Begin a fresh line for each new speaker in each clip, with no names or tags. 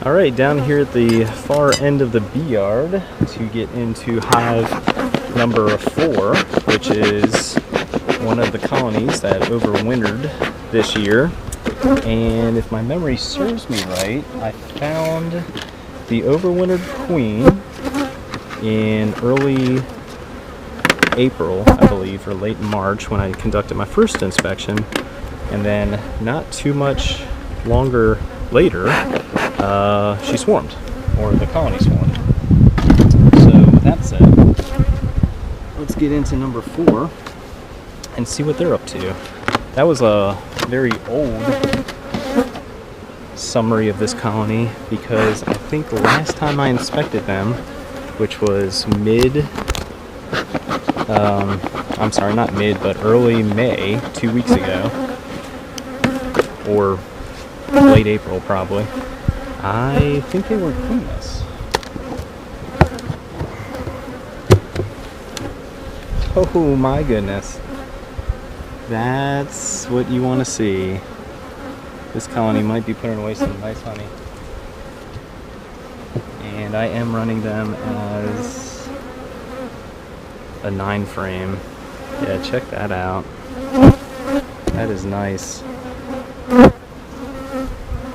Alright, down here at the far end of the bee yard to get into hive number 4, which is one of the colonies that overwintered this year. And if my memory serves me right, I found the overwintered queen in early April, I believe, or late March when I conducted my first inspection. And then not too much longer later, she swarmed, or the colony swarmed. So with that said, let's get into number 4 and see what they're up to. That was a very old summary of this colony because I think the last time I inspected them, which was early May, 2 weeks ago, or late April probably, I think they were queenless. Oh my goodness. That's what you want to see. This colony might be putting away some nice honey. And I am running them as a 9 frame. Yeah, check that out. That is nice.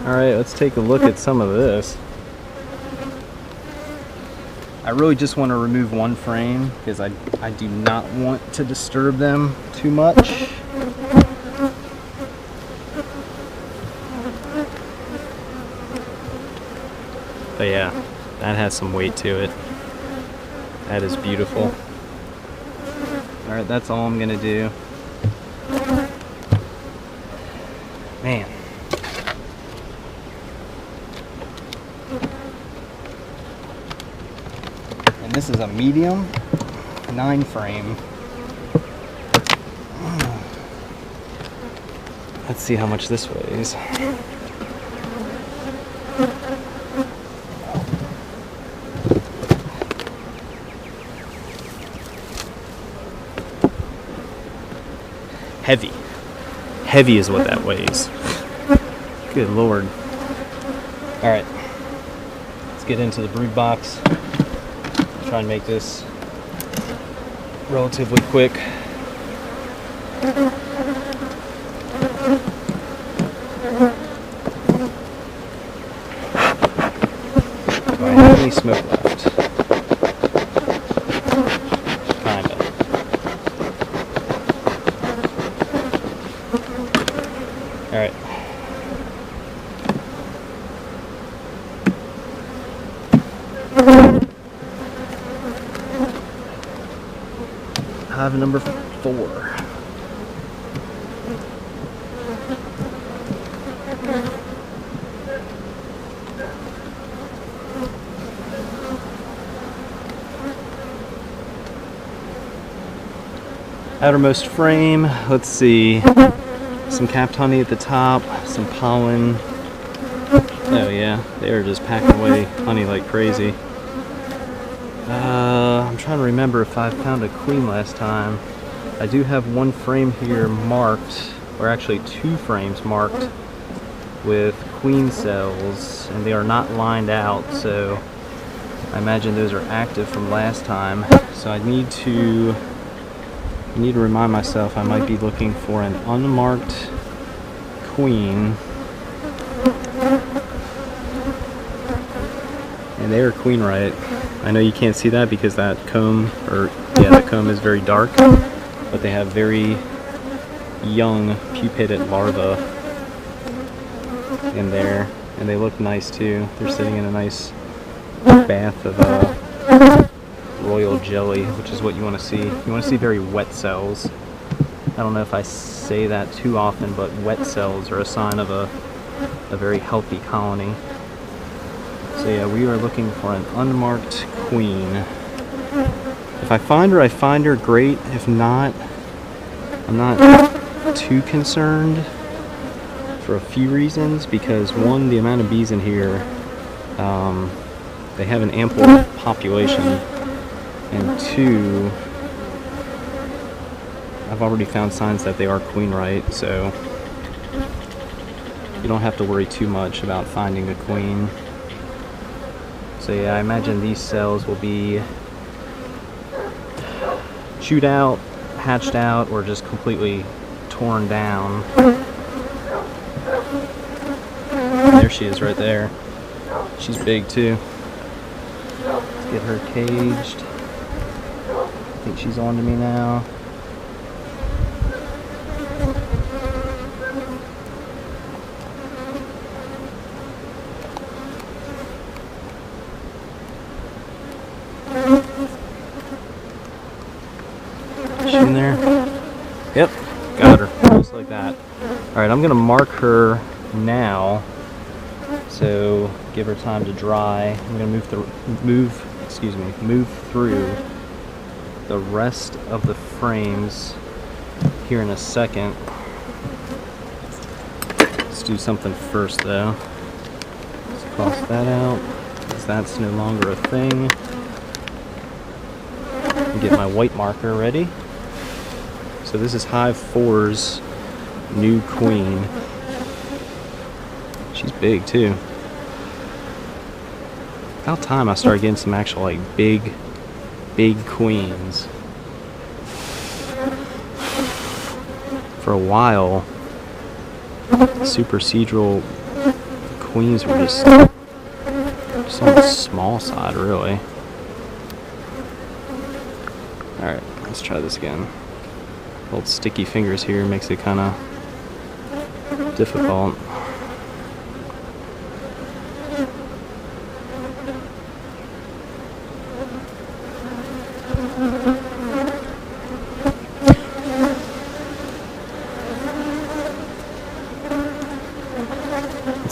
Alright, let's take a look at some of this. I really just want to remove 1 frame because I do not want to disturb them too much. But yeah, that has some weight to it. That is beautiful. Alright, that's all I'm going to do. Man. And this is a medium 9 frame. Let's see how much this weighs. Heavy. Heavy is what that weighs. Good Lord. Alright. Let's get into the brood box. Try and make this relatively quick. Do I have any smoke left? Kinda. Alright. Hive number 4. Outermost frame, let's see, some capped honey at the top, some pollen. Oh yeah, they are just packing away honey like crazy. I'm trying to remember if I found a queen last time. I do have 1 frame here marked, or actually 2 frames marked with queen cells, and they are not lined out, so I imagine those are active from last time. So I need to remind myself I might be looking for an unmarked queen. And they are Queenright. I know you can't see that because that comb, the comb is very dark, but they have very young pupated larvae in there, and they look nice too. They're sitting in a nice bath of royal jelly, which is what you want to see. You want to see very wet cells. I don't know if I say that too often, but wet cells are a sign of a very healthy colony. So yeah, we are looking for an unmarked queen. If I find her, great. If not, I'm not too concerned for a few reasons, because 1, the amount of bees in here, they have an ample population, and 2, I've already found signs that they are Queenright, so you don't have to worry too much about finding a queen. So yeah, I imagine these cells will be chewed out, hatched out, or just completely torn down. There she is right there. She's big too. Let's get her caged. I think she's on to me now. Is she in there? Yep, got her. Just like that. Alright, I'm gonna mark her now. So give her time to dry. I'm gonna move through the rest of the frames here in a second. Let's do something first though. Let's cross that out, because that's no longer a thing. And get my white marker ready. So this is Hive 4's new queen. She's big too. About time I started getting some actual like big queens. For a while, superseded queens were just on the small side, really. Alright, let's try this again. Old sticky fingers here makes it kind of difficult.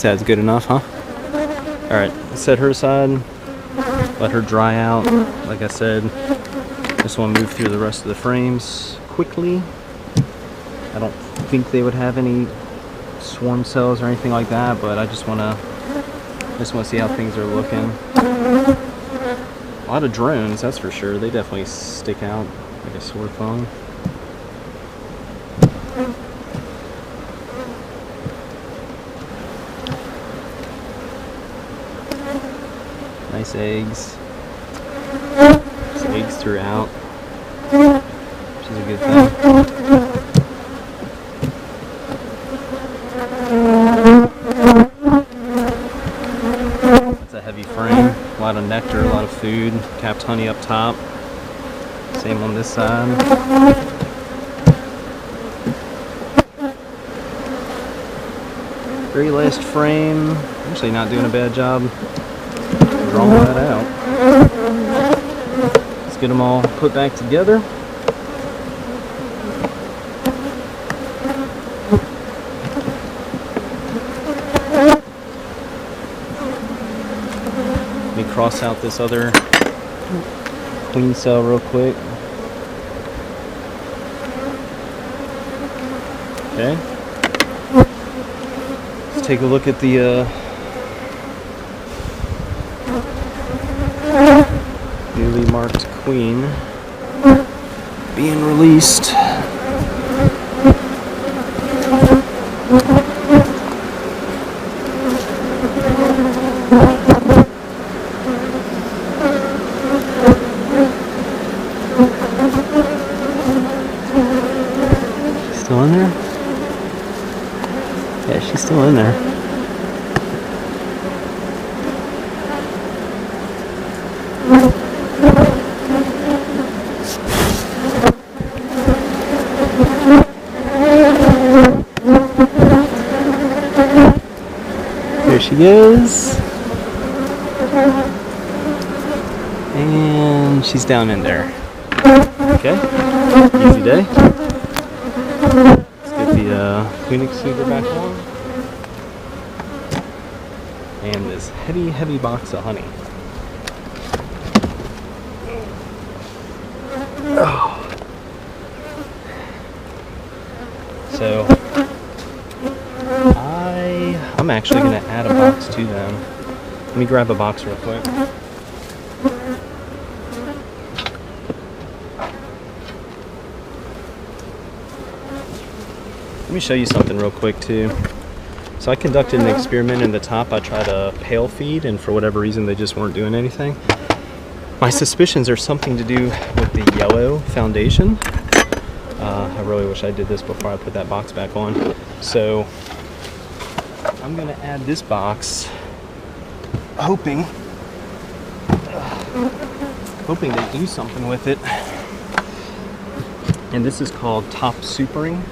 That's good enough, huh? Alright, set her aside, let her dry out. Like I said, just want to move through the rest of the frames quickly. I don't think they would have any swarm cells or anything like that, but I just want to see how things are looking. A lot of drones, that's for sure. They definitely stick out like a sore thumb. Nice eggs. There's eggs throughout, which is a good thing. That's a heavy frame. A lot of nectar, a lot of food. Capped honey up top. Same on this side. Very last frame. Actually not doing a bad job drawing that out. Let's get them all put back together. Let me cross out this other queen cell real quick. Okay. Let's take a look at the newly marked queen being released. Still in there? Yeah, she's still in there. There she is. And she's down in there. Okay, easy day. Let's get the queen excluder back on. And this heavy box of honey. Oh. So I'm actually going to add a box to them. Let me grab a box real quick. Let me show you something real quick too. So I conducted an experiment in the top. I tried a pail feed, and for whatever reason they just weren't doing anything. My suspicions are something to do with the yellow foundation. I really wish I did this before I put that box back on. So I'm gonna add this box, hoping to do something with it. And this is called top supering.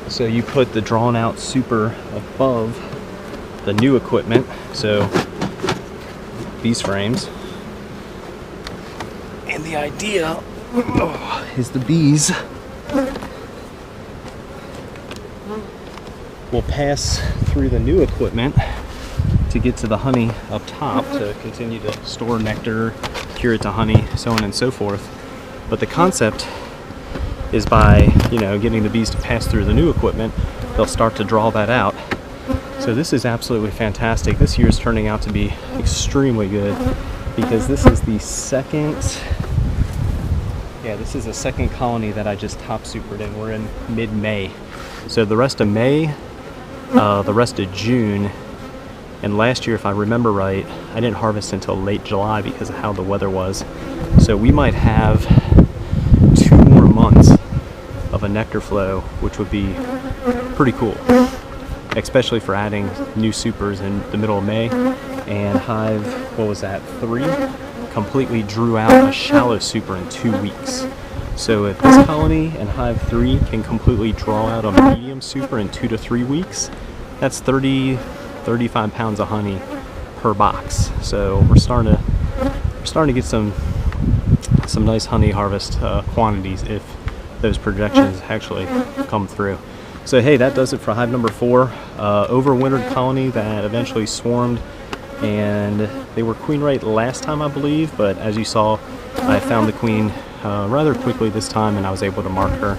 So you put the drawn out super above the new equipment. So these frames. And the idea is the bees will pass through the new equipment to get to the honey up top to continue to store nectar, cure it to honey, so on and so forth. But the concept is by, getting the bees to pass through the new equipment, they'll start to draw that out. So this is absolutely fantastic. This year is turning out to be extremely good because this is the second colony that I just top supered in. We're in mid-May. So the rest of May, the rest of June, and last year, if I remember right, I didn't harvest until late July because of how the weather was. So we might have 2 more months of a nectar flow, which would be pretty cool, especially for adding new supers in the middle of May. And Hive, 3, completely drew out a shallow super in 2 weeks. So if this colony and Hive 3 can completely draw out a medium super in 2 to 3 weeks, that's 35 pounds of honey per box. So we're starting to get some nice honey harvest quantities if those projections actually come through. So hey, that does it for hive number 4. Overwintered colony that eventually swarmed, and they were Queenright last time, I believe, but as you saw, I found the queen rather quickly this time and I was able to mark her.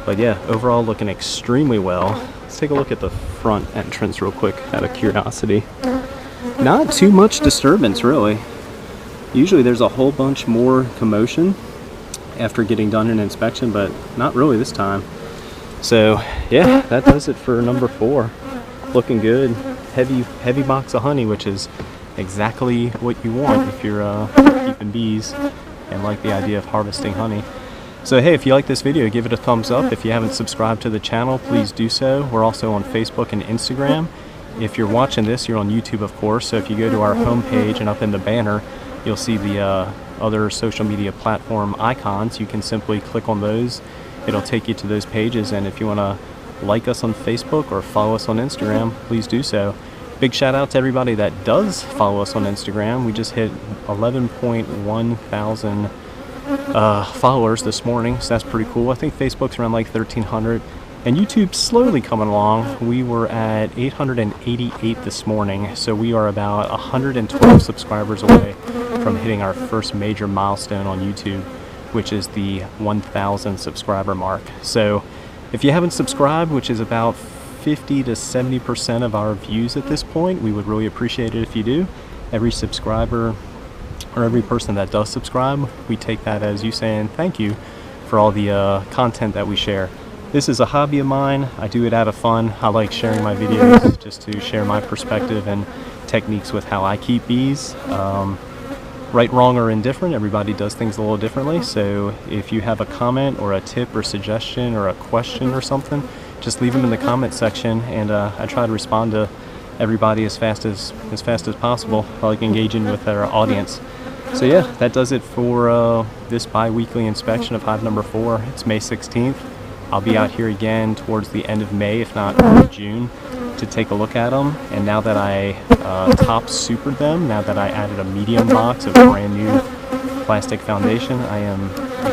But yeah, overall looking extremely well. Let's take a look at the front entrance real quick out of curiosity. Not too much disturbance, really. Usually there's a whole bunch more commotion after getting done an inspection, but not really this time. So yeah, that does it for number 4. Looking good. Heavy box of honey, which is exactly what you want if you're keeping bees and like the idea of harvesting honey. So hey, if you like this video, give it a thumbs up. If you haven't subscribed to the channel, please do so. We're also on Facebook and Instagram. If you're watching this, you're on YouTube, of course. So if you go to our homepage and up in the banner, you'll see the other social media platform icons. You can simply click on those. It'll take you to those pages. And if you want to like us on Facebook or follow us on Instagram, please do so. Big shout out to everybody that does follow us on Instagram. We just hit 11.1 thousand followers this morning, so that's pretty cool. I think Facebook's around like 1,300, and YouTube's slowly coming along. We were at 888 this morning, so we are about 112 subscribers away from hitting our first major milestone on YouTube, which is the 1,000 subscriber mark. So if you haven't subscribed, which is about 50 to 70% of our views at this point, we would really appreciate it if you do. Every subscriber or every person that does subscribe, we take that as you saying thank you for all the content that we share. This is a hobby of mine. I do it out of fun. I like sharing my videos just to share my perspective and techniques with how I keep bees. Right, wrong, or indifferent, everybody does things a little differently. So if you have a comment or a tip or suggestion or a question or something, just leave them in the comment section, and I try to respond to everybody as fast as possible. I like engaging with our audience. So yeah, that does it for this bi-weekly inspection of hive number 4. It's May 16th. I'll be out here again towards the end of May, if not early June, to take a look at them. And now that I top supered them, now that I added a medium box of brand new plastic foundation, I am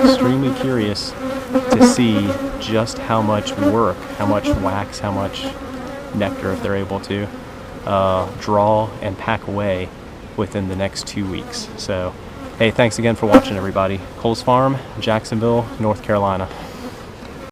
extremely curious to see just how much work, how much wax, how much nectar, if they're able to draw and pack away within the next 2 weeks. So hey, thanks again for watching, everybody. Cole's Farm, Jacksonville, North Carolina.